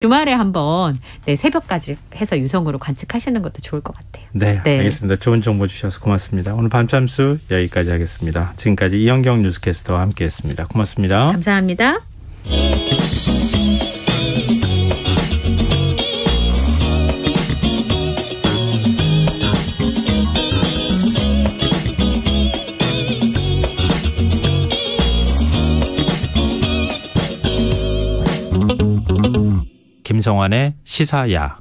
주말에 한번 새벽까지 해서 유성으로 관측하시는 것도 좋을 것 같아요. 네, 알겠습니다. 좋은 정보 주셔서 고맙습니다. 오늘 밤잠수 여기까지 하겠습니다. 지금까지 이현경 뉴스캐스터와 함께했습니다. 고맙습니다. 감사합니다. 김성환의 시사야.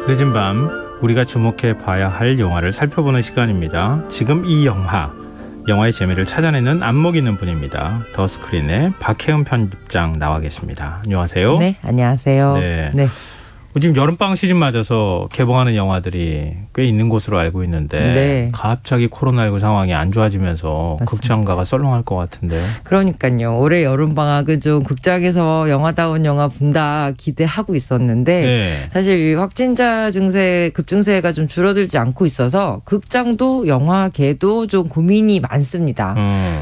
늦은 밤 우리가 주목해 봐야 할 영화를 살펴보는 시간입니다. 지금 이 영화의 재미를 찾아내는 안목 있는 분입니다. 더 스크린의 박혜은 편집장 나와 계십니다. 안녕하세요. 네, 안녕하세요. 네. 지금 여름방학 시즌 맞아서 개봉하는 영화들이 꽤 있는 것으로 알고 있는데 갑자기 코로나19 상황이 안 좋아지면서 맞습니다. 극장가가 썰렁할 것 같은데. 그러니까요. 올해 여름방학은 좀 극장에서 영화다운 영화 본다 기대하고 있었는데 사실 확진자 급증세가 좀 줄어들지 않고 있어서 극장도 영화계도 좀 고민이 많습니다.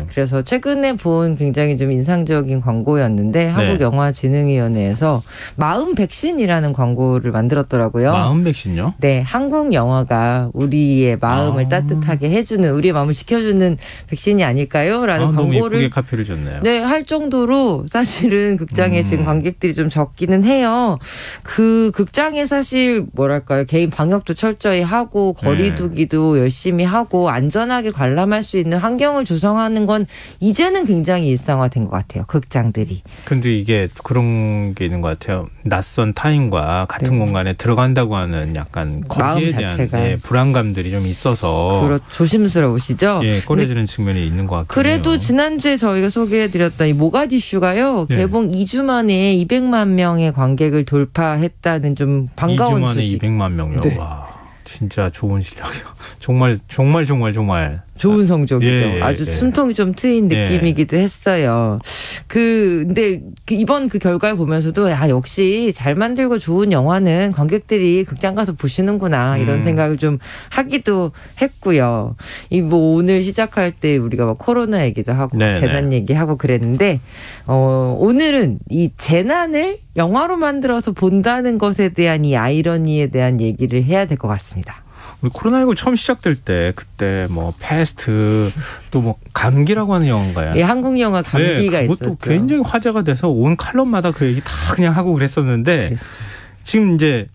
그래서 최근에 본 굉장히 좀 인상적인 광고였는데 한국영화진흥위원회에서 마음 백신이라는 광고를 만들었더라고요. 마음 백신요? 네, 한국 영화가 우리의 마음을 따뜻하게 해주는, 우리의 마음을 지켜주는 백신이 아닐까요? 라는 광고를 너무 예쁘게 카피를 줬네요. 네, 할 정도로 사실은 극장에 지금 관객들이 좀 적기는 해요. 그 극장에 사실 뭐랄까요, 개인 방역도 철저히 하고 거리두기도 열심히 하고 안전하게 관람할 수 있는 환경을 조성하는 건 이제는 굉장히 일상화된 것 같아요. 극장들이. 근데 이게 그런 게 있는 것 같아요. 낯선 타인과 같은 공간에 들어간다고 하는 약간 거기에 대한 불안감들이 좀 있어서 조심스러우시죠? 꺼려지는 측면이 있는 것 같아요. 그래도 지난주에 저희가 소개해드렸던 이 모가디슈가요. 개봉 2주 만에 200만 명의 관객을 돌파했다는 좀 반가운 2주 만에 소식. 200만 명이요? 네. 와, 진짜 좋은 실력이요. 정말 좋은 성적이죠. 아주 숨통이 좀 트인 느낌이기도 했어요. 근데 이번 그 결과를 보면서도 역시 잘 만들고 좋은 영화는 관객들이 극장 가서 보시는구나 이런 생각을 좀 하기도 했고요. 오늘 시작할 때 우리가 막 코로나 얘기도 하고 재난 얘기하고 그랬는데 오늘은 이 재난을 영화로 만들어서 본다는 것에 대한 이 아이러니에 대한 얘기를 해야 될 것 같습니다. 우리 코로나19 처음 시작될 때 그때 뭐 패스트 또 뭐 감기라고 하는 영화인가요? 한국 영화 감기가 그것도 있었죠. 굉장히 화제가 돼서 온 칼럼마다 그 얘기 다 그냥 하고 그랬었는데 지금 이제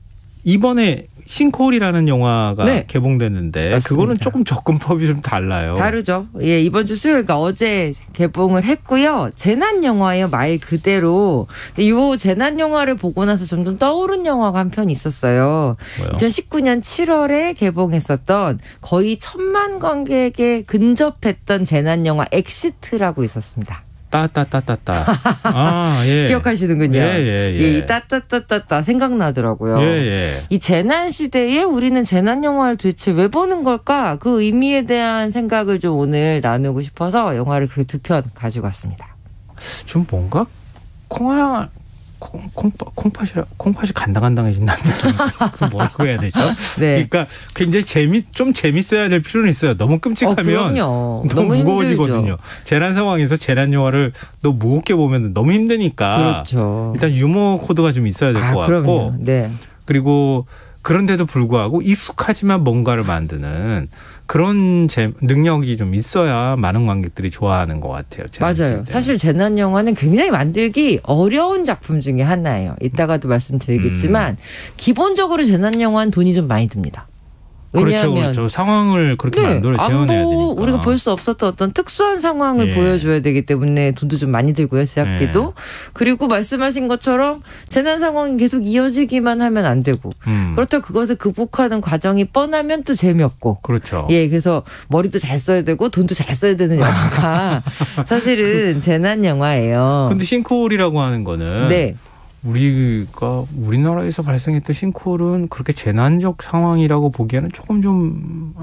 이번에 싱크홀이라는 영화가 개봉됐는데 맞습니다. 그거는 조금 접근법이 좀 달라요. 다르죠. 이번 주 수요일, 그러니까 어제 개봉을 했고요. 재난 영화예요, 말 그대로. 이 재난 영화를 보고 나서 점점 떠오른 영화가 한 편 있었어요. 뭐요? 2019년 7월에 개봉했었던 거의 1000만 관객에 근접했던 재난 영화 엑시트라고 있었습니다. 따따따따따. 기억하시는군요. 이 따따따따따 생각나더라고요. 이 재난 시대에 우리는 재난 영화를 도대체 왜 보는 걸까? 그 의미에 대한 생각을 좀 오늘 나누고 싶어서 영화를 그렇게 두 편 가지고 왔습니다. 좀 뭔가 콩팥이 간당간당해진다는 느낌. 뭐라고 해야 되죠? 그러니까 굉장히 좀 재밌어야 될 필요는 있어요. 너무 끔찍하면 너무 무거워지거든요. 힘들죠. 재난 상황에서 재난 영화를 너무 무겁게 보면 너무 힘드니까 일단 유머 코드가 좀 있어야 될 것 같고 그리고 그런데도 불구하고 익숙하지만 뭔가를 만드는 그런 능력이 좀 있어야 많은 관객들이 좋아하는 것 같아요. 맞아요. 사실 재난 영화는 굉장히 만들기 어려운 작품 중에 하나예요. 이따가도 말씀드리겠지만 기본적으로 재난 영화는 돈이 좀 많이 듭니다. 왜냐하면 그렇죠. 상황을 그렇게 재현해야 되니까. 우리가 볼 수 없었던 어떤 특수한 상황을 보여줘야 되기 때문에 돈도 좀 많이 들고요. 제작비도. 그리고 말씀하신 것처럼 재난 상황이 계속 이어지기만 하면 안 되고 그렇다고 그것을 극복하는 과정이 뻔하면 또 재미없고. 그렇죠. 그래서 머리도 잘 써야 되고 돈도 잘 써야 되는 영화가 사실은 재난 영화예요. 근데 싱크홀이라고 하는 거는 우리나라에서 발생했던 싱크홀은 그렇게 재난적 상황이라고 보기에는 조금 좀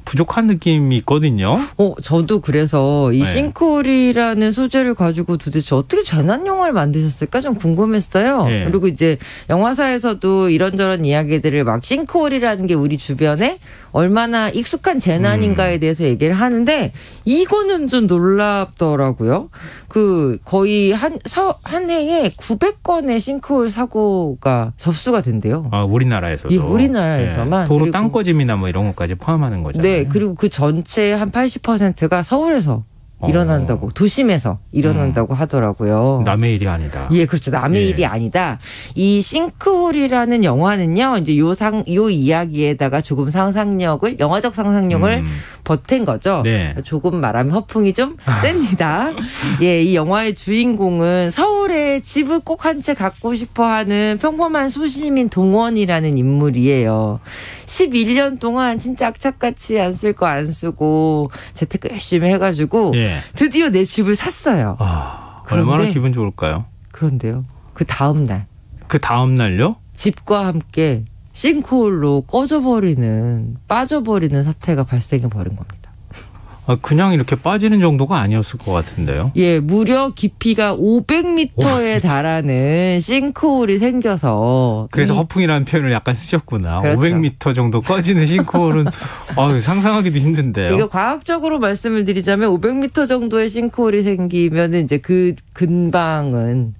부족한 느낌이 있거든요. 저도 그래서 이 싱크홀이라는 소재를 가지고 도대체 어떻게 재난 영화를 만드셨을까 좀 궁금했어요. 그리고 이제 영화사에서도 이런저런 이야기들을 막 싱크홀이라는 게 우리 주변에 얼마나 익숙한 재난인가에 대해서 얘기를 하는데 이거는 좀 놀랍더라고요. 거의 한 해에 900건의 싱크홀 사고가 접수가 된대요. 우리나라에서도. 예, 우리나라에서만. 네. 도로 땅꺼짐이나 뭐 이런 것까지 포함하는 거잖아요. 네, 그리고 그 전체 한 80%가 서울에서 일어난다고 도심에서 일어난다고 하더라고요. 남의 일이 아니다. 예, 그렇죠. 남의 일이 아니다. 이 싱크홀이라는 영화는요. 이제 요 이야기에다가 조금 영화적 상상력을 보탠 거죠. 네. 조금 말하면 허풍이 좀 셉니다. 예, 이 영화의 주인공은 서울에 집을 꼭 한 채 갖고 싶어하는 평범한 소시민 동원이라는 인물이에요. 11년 동안 진짜 악착같이 안 쓸 거 안 쓰고 재테크 열심히 해가지고 드디어 내 집을 샀어요. 얼마나 기분 좋을까요? 그런데요. 그 다음 날요? 집과 함께 싱크홀로 빠져버리는 사태가 발생해 버린 겁니다. 그냥 이렇게 빠지는 정도가 아니었을 것 같은데요. 예, 무려 깊이가 500m에 달하는 싱크홀이 생겨서. 그래서 허풍이라는 표현을 약간 쓰셨구나. 그렇죠. 500m 정도 꺼지는 싱크홀은 상상하기도 힘든데요. 이거 과학적으로 말씀을 드리자면 500m 정도의 싱크홀이 생기면 이제 그 근방은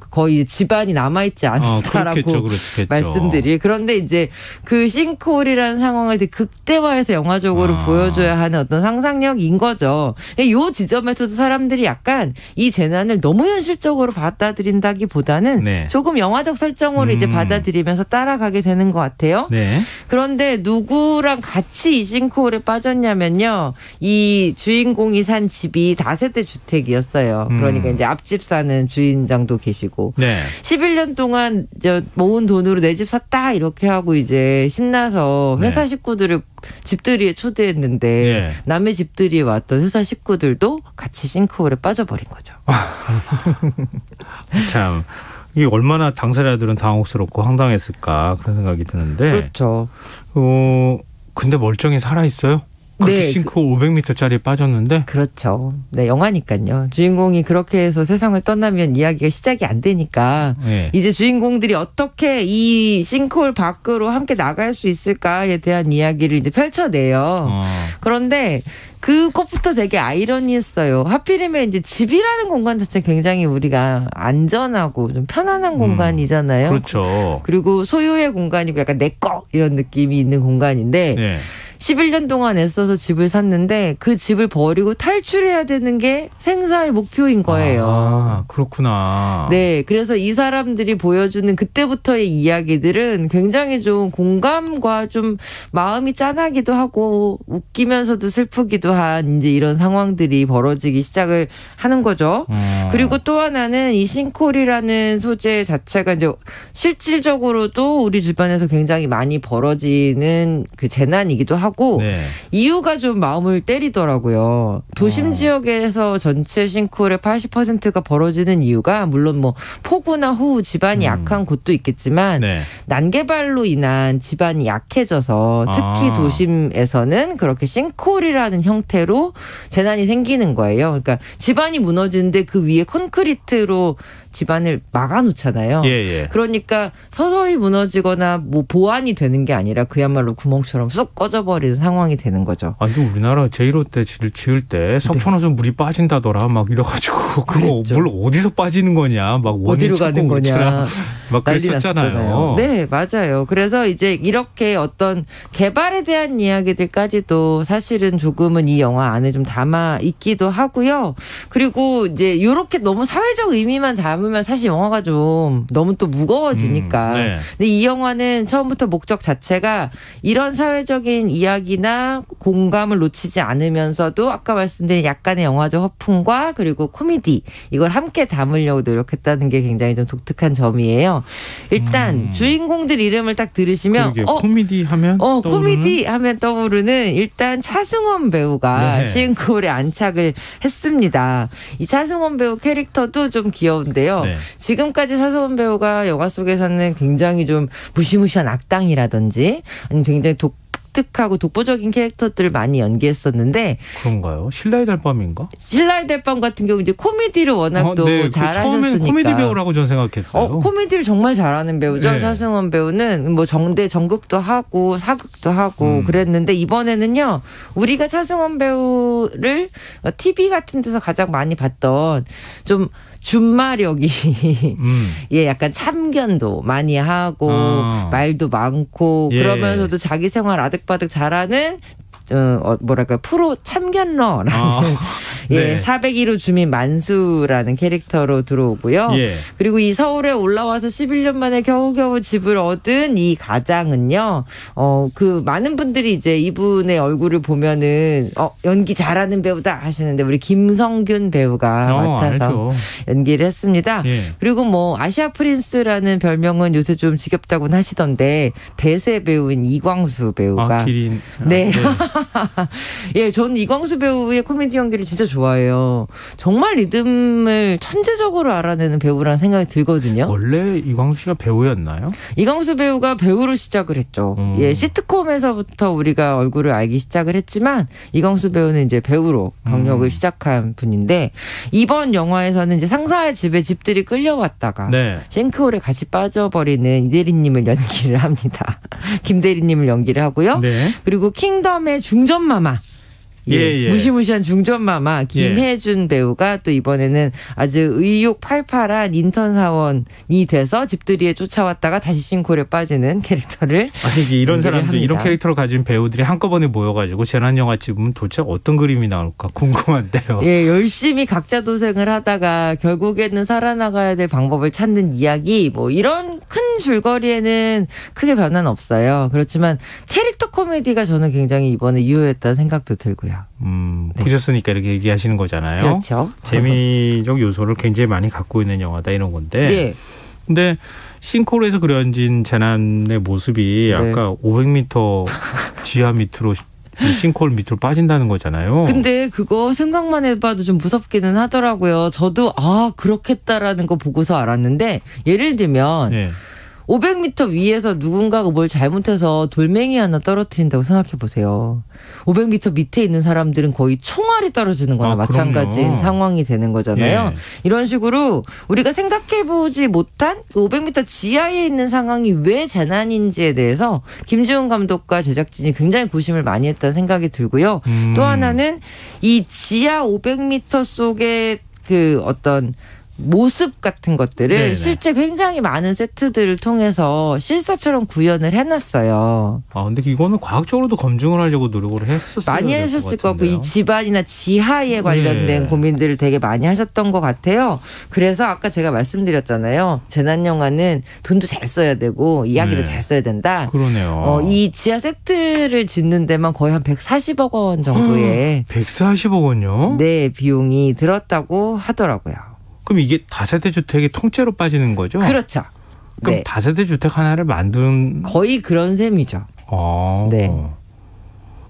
거의 집안이 남아있지 않다라고 그렇겠죠. 말씀드릴. 그런데 이제 그 싱크홀이라는 상황을 되게 극대화해서 영화적으로 보여줘야 하는 어떤 상상력인 거죠. 이 지점에서도 사람들이 약간 이 재난을 너무 현실적으로 받아들인다기보다는 조금 영화적 설정으로 이제 받아들이면서 따라가게 되는 것 같아요. 네. 그런데 누구랑 같이 이 싱크홀에 빠졌냐면요. 이 주인공이 산 집이 다세대 주택이었어요. 그러니까 이제 앞집 사는 주인장도 계시고. 11년 동안 모은 돈으로 내 집 샀다 이렇게 하고 이제 신나서 회사 식구들을 집들이에 초대했는데 남의 집들이에 왔던 회사 식구들도 같이 싱크홀에 빠져버린 거죠. 참 이게 얼마나 당사자들은 당혹스럽고 황당했을까 그런 생각이 드는데. 그렇죠. 근데 멀쩡히 살아있어요? 그렇게 싱크홀 500m짜리 빠졌는데? 그렇죠. 네, 영화니까요. 주인공이 그렇게 해서 세상을 떠나면 이야기가 시작이 안 되니까 이제 주인공들이 어떻게 이 싱크홀 밖으로 함께 나갈 수 있을까에 대한 이야기를 이제 펼쳐내요. 그런데 그것부터 되게 아이러니했어요. 하필이면 이제 집이라는 공간 자체 굉장히 우리가 안전하고 좀 편안한 공간이잖아요. 그렇죠. 그리고 소유의 공간이고 약간 내 거 이런 느낌이 있는 공간인데 11년 동안 애써서 집을 샀는데 그 집을 버리고 탈출해야 되는 게 생사의 목표인 거예요. 그렇구나. 네. 그래서 이 사람들이 보여주는 그때부터의 이야기들은 굉장히 좀 공감과 좀 마음이 짠하기도 하고 웃기면서도 슬프기도 한 이제 이런 상황들이 벌어지기 시작을 하는 거죠. 그리고 또 하나는 이 싱크홀이라는 소재 자체가 이제 실질적으로도 우리 주변에서 굉장히 많이 벌어지는 그 재난이기도 하고 이유가 좀 마음을 때리더라고요. 도심 지역에서 전체 싱크홀의 80%가 벌어지는 이유가 물론 뭐 폭우나 호우 집안이 약한 곳도 있겠지만 난개발로 인한 집안이 약해져서 특히 도심에서는 그렇게 싱크홀이라는 형태로 재난이 생기는 거예요. 그러니까 집안이 무너지는데 그 위에 콘크리트로 집안을 막아놓잖아요. 그러니까 서서히 무너지거나 뭐 보완이 되는 게 아니라 그야말로 구멍처럼 쑥 꺼져버리는 상황이 되는 거죠. 아니 우리나라 제1호 때 지을 때 석촌호수 물이 빠진다더라 막 이래가지고 그거 물 어디서 빠지는 거냐 막 어디로 가는 거냐 막 그랬었잖아요. 네, 맞아요. 그래서 이제 이렇게 어떤 개발에 대한 이야기들까지도 사실은 조금은 이 영화 안에 좀 담아 있기도 하고요. 그리고 이제 이렇게 너무 사회적 의미만 담으면 사실 영화가 좀 너무 또 무거워지니까. 근데 이 영화는 처음부터 목적 자체가 이런 사회적인 이야기나 공감을 놓치지 않으면서도 아까 말씀드린 약간의 영화적 허풍과 그리고 코미디 이걸 함께 담으려고 노력했다는 게 굉장히 좀 독특한 점이에요. 일단 주인공들 이름을 딱 들으시면 코미디 하면 코미디 하면 떠오르는 일단 차승원 배우가 싱크홀에 안착을 했습니다. 이 차승원 배우 캐릭터도 좀 귀여운데요. 지금까지 차승원 배우가 영화 속에서는 굉장히 좀 무시무시한 악당이라든지 아니면 굉장히 독특하고 독보적인 캐릭터들을 많이 연기했었는데 그런가요? 신라의 달밤인가? 신라의 달밤 같은 경우 이제 코미디를 워낙 또 네. 잘하셨으니까. 처음엔 코미디 배우라고 전 생각했어요. 코미디를 정말 잘하는 배우죠. 네. 차승원 배우는 뭐 전극도 하고 사극도 하고 그랬는데 이번에는요. 우리가 차승원 배우를 TV 같은 데서 가장 많이 봤던 좀 준마력이 예, 약간 참견도 많이 하고 말도 많고 그러면서도 자기 생활 아득바득 잘하는 뭐랄까 프로 참견러라는 예, 401호 주민 만수라는 캐릭터로 들어오고요. 예. 그리고 이 서울에 올라와서 11년 만에 겨우겨우 집을 얻은 이 가장은요. 그 많은 분들이 이제 이분의 얼굴을 보면은 연기 잘하는 배우다 하시는데 우리 김성균 배우가 맡아서 알죠. 연기를 했습니다. 예. 그리고 뭐 아시아 프린스라는 별명은 요새 좀 지겹다고는 하시던데 대세 배우인 이광수 배우가 기린. 네. 예, 저는 이광수 배우의 코미디 연기를 진짜 좋아해요. 정말 리듬을 천재적으로 알아내는 배우라는 생각이 들거든요. 원래 이광수 씨가 배우였나요? 이광수 배우가 배우로 시작을 했죠. 예, 시트콤에서부터 우리가 얼굴을 알기 시작을 했지만 이광수 배우는 이제 배우로 경력을 시작한 분인데 이번 영화에서는 이제 상사의 집에 집들이 끌려왔다가 네. 싱크홀에 같이 빠져버리는 이 대리님을 연기를 합니다. 김 대리님을 연기를 하고요. 네. 그리고 킹덤의 중전마마. 예, 무시무시한 중전마마 김혜준 배우가 또 이번에는 아주 의욕 팔팔한 인턴 사원이 돼서 집들이에 쫓아왔다가 다시 싱크홀에 빠지는 캐릭터를 아니 이런 사람들 합니다. 이런 캐릭터를 가진 배우들이 한꺼번에 모여가지고 재난영화 찍으면 도대체 어떤 그림이 나올까 궁금한데요. 예, 열심히 각자 도생을 하다가 결국에는 살아나가야 될 방법을 찾는 이야기 뭐 이런 큰 줄거리에는 크게 변화는 없어요. 그렇지만 캐릭터 코미디가 저는 굉장히 이번에 유효했다는 생각도 들고요. 네. 보셨으니까 이렇게 얘기하시는 거잖아요. 그렇죠. 재미적 요소를 굉장히 많이 갖고 있는 영화다 이런 건데. 네. 근데 싱크홀에서 그려진 재난의 모습이 네. 아까 500m 지하 밑으로 싱크홀 밑으로 빠진다는 거잖아요. 근데 그거 생각만 해봐도 좀 무섭기는 하더라고요. 저도 그렇겠다라는 거 보고서 알았는데 예를 들면 네. 500m 위에서 누군가가 뭘 잘못해서 돌멩이 하나 떨어뜨린다고 생각해 보세요. 500m 밑에 있는 사람들은 거의 총알이 떨어지는 거나 마찬가지인 그럼요. 상황이 되는 거잖아요. 예. 이런 식으로 우리가 생각해보지 못한 500m 지하에 있는 상황이 왜 재난인지에 대해서 김지훈 감독과 제작진이 굉장히 고심을 많이 했다는 생각이 들고요. 또 하나는 이 지하 500m 속에 그 어떤 모습 같은 것들을 네네. 실제 굉장히 많은 세트들을 통해서 실사처럼 구현을 해놨어요. 근데 이거는 과학적으로도 검증을 하려고 노력을 했었어요. 많이 하셨을 것 같고 이 집안이나 지하에 관련된 네. 고민들을 되게 많이 하셨던 것 같아요. 그래서 아까 제가 말씀드렸잖아요. 재난 영화는 돈도 잘 써야 되고 이야기도 네. 잘 써야 된다. 그러네요. 이 지하 세트를 짓는 데만 거의 한 140억 원 정도의 140억 원요? 네, 비용이 들었다고 하더라고요. 그럼 이게 다세대 주택이 통째로 빠지는 거죠? 그렇죠. 그럼 네. 다세대 주택 하나를 만드는 거의 그런 셈이죠. 네.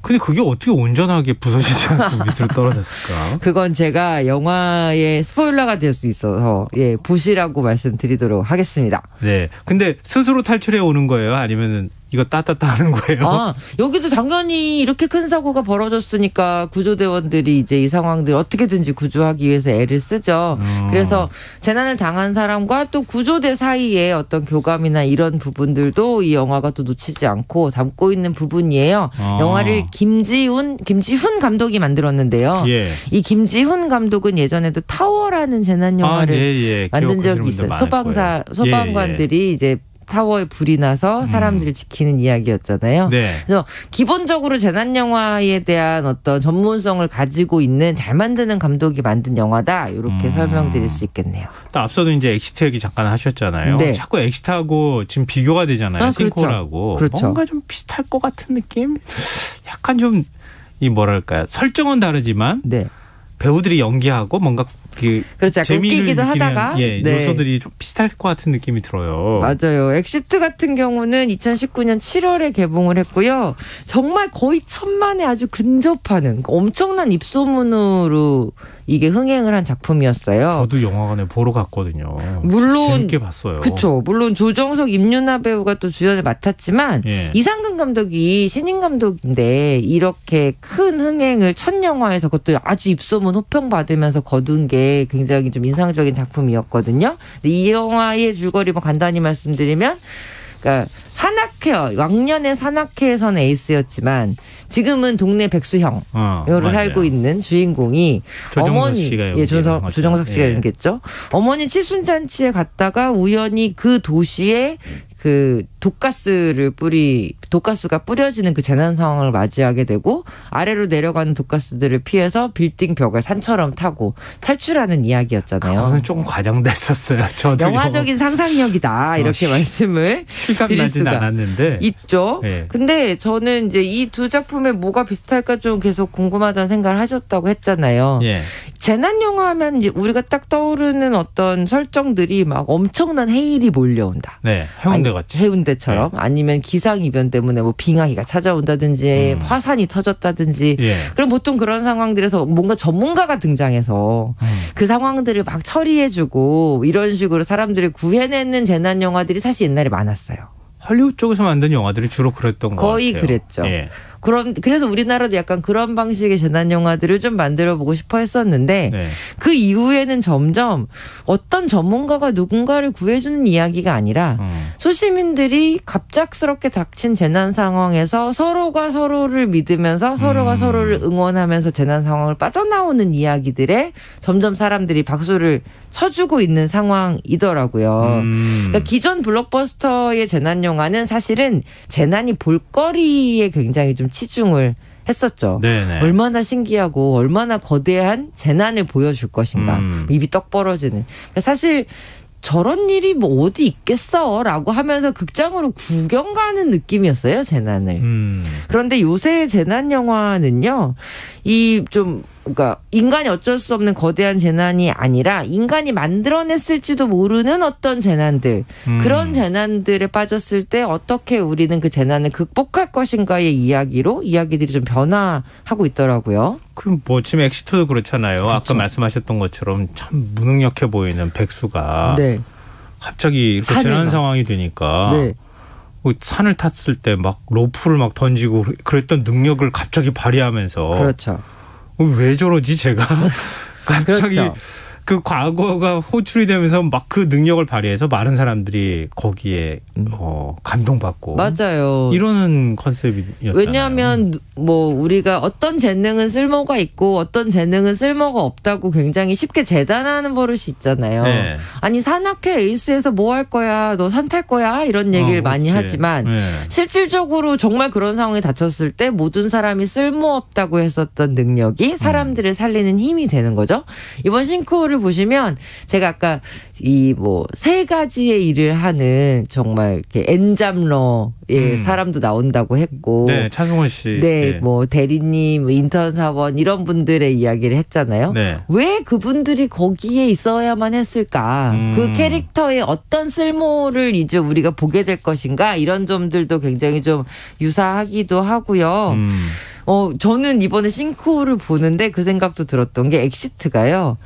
근데 그게 어떻게 온전하게 부서지지 않고 밑으로 떨어졌을까? 그건 제가 영화의 스포일러가 될 수 있어서 보시라고 말씀드리도록 하겠습니다. 네. 근데 스스로 탈출해 오는 거예요? 아니면은 이거 따따따 하는 거예요? 여기도 당연히 이렇게 큰 사고가 벌어졌으니까 구조대원들이 이제 이 상황들 어떻게든지 구조하기 위해서 애를 쓰죠. 그래서 재난을 당한 사람과 또 구조대 사이에 어떤 교감이나 이런 부분들도 이 영화가 또 놓치지 않고 담고 있는 부분이에요. 영화를 김지훈 감독이 만들었는데요. 예. 이 김지훈 감독은 예전에도 타워라는 재난 영화를 만든 적이 있어요. 소방관들이 이제 타워에 불이 나서 사람들을 지키는 이야기였잖아요. 네. 그래서 기본적으로 재난 영화에 대한 어떤 전문성을 가지고 있는 잘 만드는 감독이 만든 영화다. 이렇게 설명드릴 수 있겠네요. 또 앞서도 이제 엑시트 얘기 잠깐 하셨잖아요. 네. 자꾸 엑시트하고 지금 비교가 되잖아요. 싱크홀하고. 그렇죠. 뭔가 좀 비슷할 것 같은 느낌? 약간 좀 이 뭐랄까요. 설정은 다르지만 네. 배우들이 연기하고 뭔가 그렇죠. 웃기기도 하다가 요소들이 좀 비슷할 것 같은 느낌이 들어요. 맞아요. 엑시트 같은 경우는 2019년 7월에 개봉을 했고요. 정말 거의 천만에 아주 근접하는 엄청난 입소문으로 이게 흥행을 한 작품이었어요. 저도 영화관에 보러 갔거든요. 물론 재밌게 봤어요. 그렇죠. 물론 조정석, 임윤아 배우가 또 주연을 맡았지만 예. 이상근 감독이 신인 감독인데 이렇게 큰 흥행을 첫 영화에서 그것도 아주 입소문 호평 받으면서 거둔 게 굉장히 좀 인상적인 작품이었거든요. 근데 이 영화의 줄거리 뭐 간단히 말씀드리면 그러니까 산악회, 왕년의 산악회에서는 에이스였지만 지금은 동네 백수형으로 살고 있는 주인공이 어머니, 조정석 씨가 연기했죠. 어머니 칠순잔치에 갔다가 우연히 그 도시에 그 독가스가 뿌려지는 그 재난 상황을 맞이하게 되고 아래로 내려가는 독가스들을 피해서 빌딩 벽을 산처럼 타고 탈출하는 이야기였잖아요. 그거는 조금 과장됐었어요. 저도 영화적인 상상력이다 이렇게 말씀을 드릴 수가 않았는데. 있죠. 네. 근데 저는 이제 이 두 작품에 뭐가 비슷할까 좀 계속 궁금하다는 생각을 하셨다고 했잖아요. 예. 재난 영화 하면 이제 우리가 딱 떠오르는 어떤 설정들이 막 엄청난 해일이 몰려온다. 네, 해운대 같이. 해운대처럼 네. 아니면 기상 이변 때문에 뭐 빙하기가 찾아온다든지 화산이 터졌다든지 예. 그럼 보통 그런 상황들에서 뭔가 전문가가 등장해서 그 상황들을 막 처리해주고 이런 식으로 사람들을 구해내는 재난 영화들이 사실 옛날에 많았어요. 할리우드 쪽에서 만든 영화들이 주로 그랬던 것 같아요. 거의 그랬죠. 예. 그래서 우리나라도 약간 그런 방식의 재난 영화들을 좀 만들어 보고 싶어 했었는데 네. 그 이후에는 점점 어떤 전문가가 누군가를 구해주는 이야기가 아니라 소시민들이 갑작스럽게 닥친 재난 상황에서 서로가 서로를 믿으면서 서로가 서로를 응원하면서 재난 상황을 빠져나오는 이야기들에 점점 사람들이 박수를 쳐주고 있는 상황이더라고요. 그러니까 기존 블록버스터의 재난 영화는 사실은 재난이 볼거리에 굉장히 좀 치중을 했었죠. 네네. 얼마나 신기하고 얼마나 거대한 재난을 보여줄 것인가. 입이 떡 벌어지는. 그러니까 사실 저런 일이 뭐 어디 있겠어라고 하면서 극장으로 구경 가는 느낌이었어요. 재난을. 그런데 요새 재난 영화는요. 그러니까 인간이 어쩔 수 없는 거대한 재난이 아니라 인간이 만들어냈을지도 모르는 어떤 재난들 그런 재난들에 빠졌을 때 어떻게 우리는 그 재난을 극복할 것인가의 이야기들이 좀 변화하고 있더라고요. 그럼 뭐 지금 엑시트도 그렇잖아요. 그렇죠. 아까 말씀하셨던 것처럼 참 무능력해 보이는 백수가 네. 갑자기 이렇게 재난 상황이 되니까 네. 산을 탔을 때 막 로프를 막 던지고 그랬던 능력을 갑자기 발휘하면서 그렇죠. 왜 저러지 제가 갑자기 그렇죠. 그 과거가 호출이 되면서 막 그 능력을 발휘해서 많은 사람들이 거기에 감동받고 맞아요. 이러는 컨셉이었잖아요. 왜냐하면 뭐 우리가 어떤 재능은 쓸모가 있고 어떤 재능은 쓸모가 없다고 굉장히 쉽게 재단하는 버릇이 있잖아요. 네. 아니 산악회 에이스에서 뭐 할 거야? 너 산 탈 거야? 이런 얘기를 많이 하지만 네. 실질적으로 정말 그런 상황에 닥쳤을 때 모든 사람이 쓸모없다고 했었던 능력이 사람들을 살리는 힘이 되는 거죠. 이번 싱크홀을 보시면 제가 아까 이 뭐 세 가지의 일을 하는 정말 이렇게 엔잡러의 사람도 나온다고 했고, 네, 차승원 씨, 네, 뭐 대리님, 인턴 사원 이런 분들의 이야기를 했잖아요. 네. 왜 그분들이 거기에 있어야만 했을까? 그 캐릭터의 어떤 쓸모를 이제 우리가 보게 될 것인가? 이런 점들도 굉장히 좀 유사하기도 하고요. 저는 이번에 싱크홀을 보는데 그 생각도 들었던 게 엑시트가요.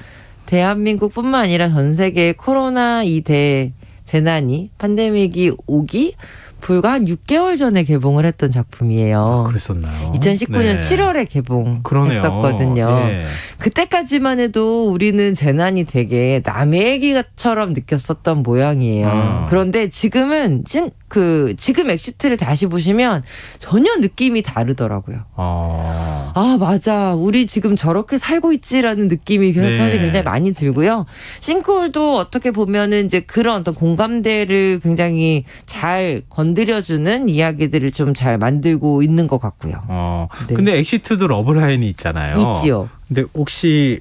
대한민국뿐만 아니라 전 세계의 코로나 이 대재난이 팬데믹이 오기 불과 한 6개월 전에 개봉을 했던 작품이에요. 아, 그랬었나요? 2019년 네. 7월에 개봉했었거든요. 네. 그때까지만 해도 우리는 재난이 되게 남의 얘기처럼 느꼈었던 모양이에요. 그런데 지금은 지금 엑시트를 다시 보시면 전혀 느낌이 다르더라고요. 아 맞아. 우리 지금 저렇게 살고 있지라는 느낌이 네. 사실 굉장히 많이 들고요. 싱크홀도 어떻게 보면은 이제 그런 어떤 공감대를 굉장히 잘 건드려주는 이야기들을 좀 잘 만들고 있는 것 같고요. 네. 근데 엑시트도 러브라인이 있잖아요. 있지요. 근데 혹시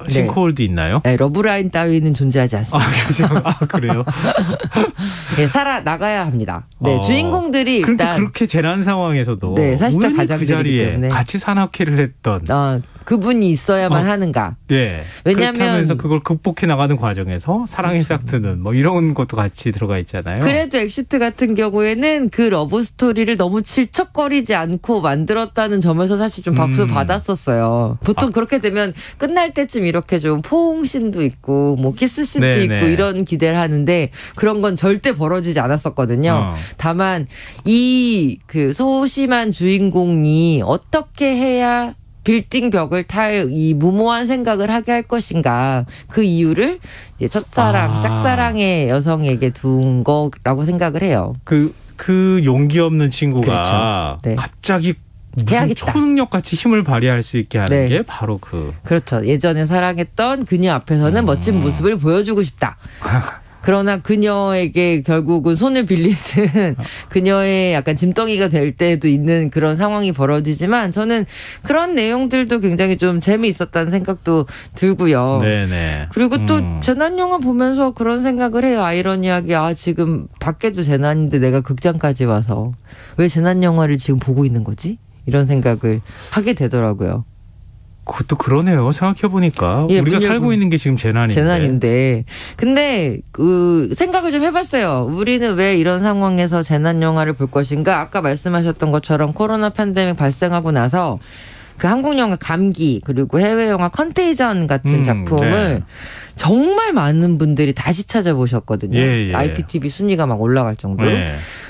싱크홀도 네. 있나요? 네, 러브라인 따위는 존재하지 않습니다. 그래요? 네, 살아나가야 합니다. 네, 주인공들이 일단 그렇게 재난 상황에서도 네, 사실 가장 그 자리에 같이 산악회를 했던 그분이 있어야만 하는가? 예. 왜냐하면 그렇게 하면서 그걸 극복해 나가는 과정에서 사랑의 싹트는 뭐 이런 것도 같이 들어가 있잖아요. 그래도 엑시트 같은 경우에는 그 러브 스토리를 너무 질척거리지 않고 만들었다는 점에서 사실 좀 박수 받았었어요. 보통 그렇게 되면 끝날 때쯤 이렇게 좀 포옹신도 있고 뭐 키스신도 네네. 있고 이런 기대를 하는데 그런 건 절대 벌어지지 않았었거든요. 다만 이 그 소심한 주인공이 어떻게 해야 빌딩 벽을 탈 이 무모한 생각을 하게 할 것인가 그 이유를 첫사랑, 짝사랑의 여성에게 둔 거라고 생각을 해요. 그 용기 없는 친구가 그렇죠. 네. 갑자기 무슨 초능력 같이 힘을 발휘할 수 있게 하는 게 바로 그렇죠. 예전에 사랑했던 그녀 앞에서는 멋진 모습을 보여주고 싶다. 그러나 그녀에게 결국은 손을 빌리는 그녀의 약간 짐덩이가 될 때도 있는 그런 상황이 벌어지지만 저는 그런 내용들도 굉장히 좀 재미있었다는 생각도 들고요. 네네. 그리고 또 재난 영화 보면서 그런 생각을 해요. 아이러니하게 지금 밖에도 재난인데 내가 극장까지 와서 왜 재난 영화를 지금 보고 있는 거지? 이런 생각을 하게 되더라고요. 그것도 그러네요. 생각해보니까. 우리가 살고 있는 게 지금 재난인데. 근데 그 생각을 좀 해봤어요. 우리는 왜 이런 상황에서 재난 영화를 볼 것인가. 아까 말씀하셨던 것처럼 코로나 팬데믹 발생하고 나서 그 한국 영화 감기 그리고 해외 영화 컨테이전 같은 작품을 정말 많은 분들이 다시 찾아보셨거든요. IPTV 순위가 막 올라갈 정도로.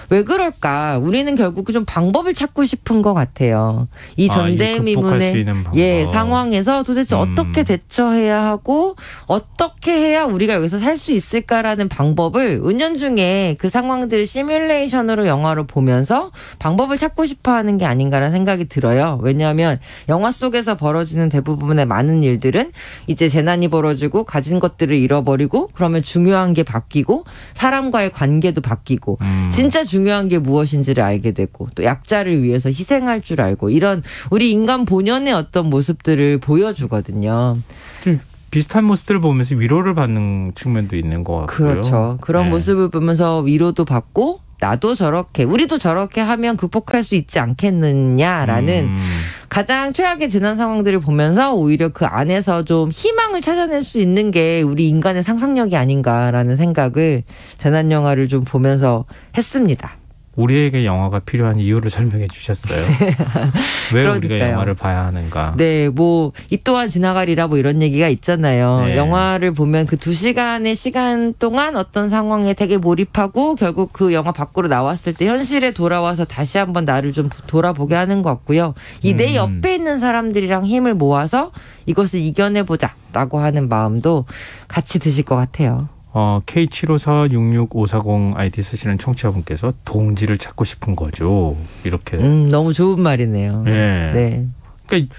왜 그럴까? 우리는 결국 좀 방법을 찾고 싶은 것 같아요. 이 전대미문의 상황에서 도대체 어떻게 대처해야 하고 어떻게 해야 우리가 여기서 살 수 있을까라는 방법을 은연중에 그 상황들을 시뮬레이션으로 영화로 보면서 방법을 찾고 싶어하는 게 아닌가라는 생각이 들어요. 왜냐하면 영화 속에서 벌어지는 대부분의 많은 일들은 이제 재난이 벌어지고 가진 것들을 잃어버리고 그러면 중요한 게 바뀌고 사람과의 관계도 바뀌고 진짜 중요한 게 무엇인지를 알게 되고 또 약자를 위해서 희생할 줄 알고 이런 우리 인간 본연의 어떤 모습들을 보여주거든요. 좀 비슷한 모습들을 보면서 위로를 받는 측면도 있는 것 같고요. 그렇죠. 그런 모습을 보면서 위로도 받고 나도 저렇게 우리도 저렇게 하면 극복할 수 있지 않겠느냐라는 가장 최악의 재난 상황들을 보면서 오히려 그 안에서 좀 희망을 찾아낼 수 있는 게 우리 인간의 상상력이 아닌가라는 생각을 재난 영화를 좀 보면서 했습니다. 우리에게 영화가 필요한 이유를 설명해 주셨어요. 왜 그러니까요. 우리가 영화를 봐야 하는가. 네, 뭐 이 또한 지나가리라 뭐 이런 얘기가 있잖아요. 영화를 보면 그 2시간의 시간 동안 어떤 상황에 되게 몰입하고 결국 그 영화 밖으로 나왔을 때 현실에 돌아와서 다시 한번 나를 좀 돌아보게 하는 것 같고요. 이 내 옆에 있는 사람들이랑 힘을 모아서 이것을 이겨내보자라고 하는 마음도 같이 드실 것 같아요. K75466540 아이디 쓰시는 청취자분께서 동지를 찾고 싶은 거죠. 이렇게. 너무 좋은 말이네요. 네. 그러니까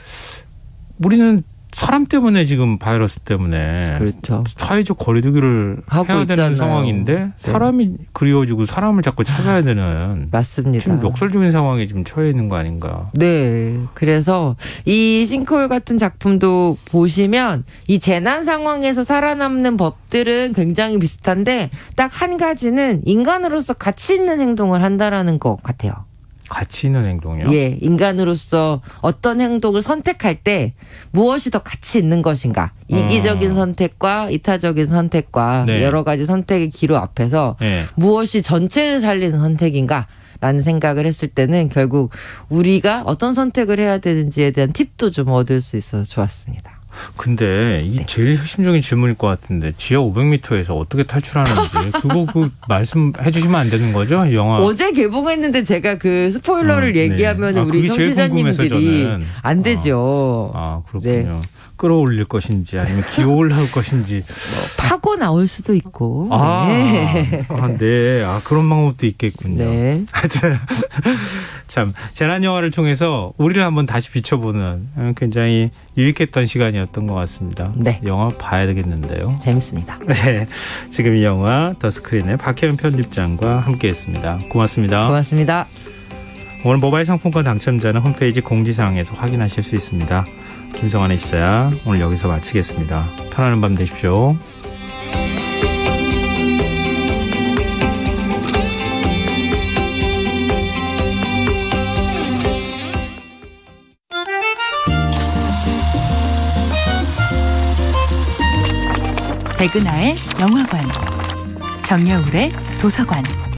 우리는 사람 때문에 지금 바이러스 때문에 그렇죠. 사회적 거리두기를 해야 되는 상황인데 사람이 그리워지고 사람을 자꾸 찾아야 되는 맞습니다. 지금 역설적인 상황에 지금 처해 있는 거 아닌가. 네. 그래서 이 싱크홀 같은 작품도 보시면 이 재난 상황에서 살아남는 법들은 굉장히 비슷한데 딱 한 가지는 인간으로서 가치 있는 행동을 한다라는 것 같아요. 가치 있는 행동이요? 예, 인간으로서 어떤 행동을 선택할 때 무엇이 더 가치 있는 것인가. 이기적인 선택과 이타적인 선택과 여러 가지 선택의 기로 앞에서 무엇이 전체를 살리는 선택인가. 라는 생각을 했을 때는 결국 우리가 어떤 선택을 해야 되는지에 대한 팁도 좀 얻을 수 있어서 좋았습니다. 근데 이게 제일 핵심적인 질문일 것 같은데 지하 500m에서 어떻게 탈출하는지 그거 말씀해 주시면 안 되는 거죠? 영화 어제 개봉했는데 제가 그 스포일러를 얘기하면 우리 청취자님들이 안 되죠. 그렇군요. 끌어올릴 것인지 아니면 기어 올라올 것인지 파고 나올 수도 있고. 그런 방법도 있겠군요. 하여튼 참 재난 영화를 통해서 우리를 한번 다시 비춰보는 굉장히 유익했던 시간이었던 것 같습니다. 영화 봐야 되겠는데요. 재밌습니다. 네, 지금 이 영화 더스크린의 박혜연 편집장과 함께했습니다. 고맙습니다. 고맙습니다. 오늘 모바일 상품권 당첨자는 홈페이지 공지사항에서 확인하실 수 있습니다. 김성환의 시사야 오늘 여기서 마치겠습니다. 편안한 밤 되십시오. 백은하의 영화관, 정여울의 도서관.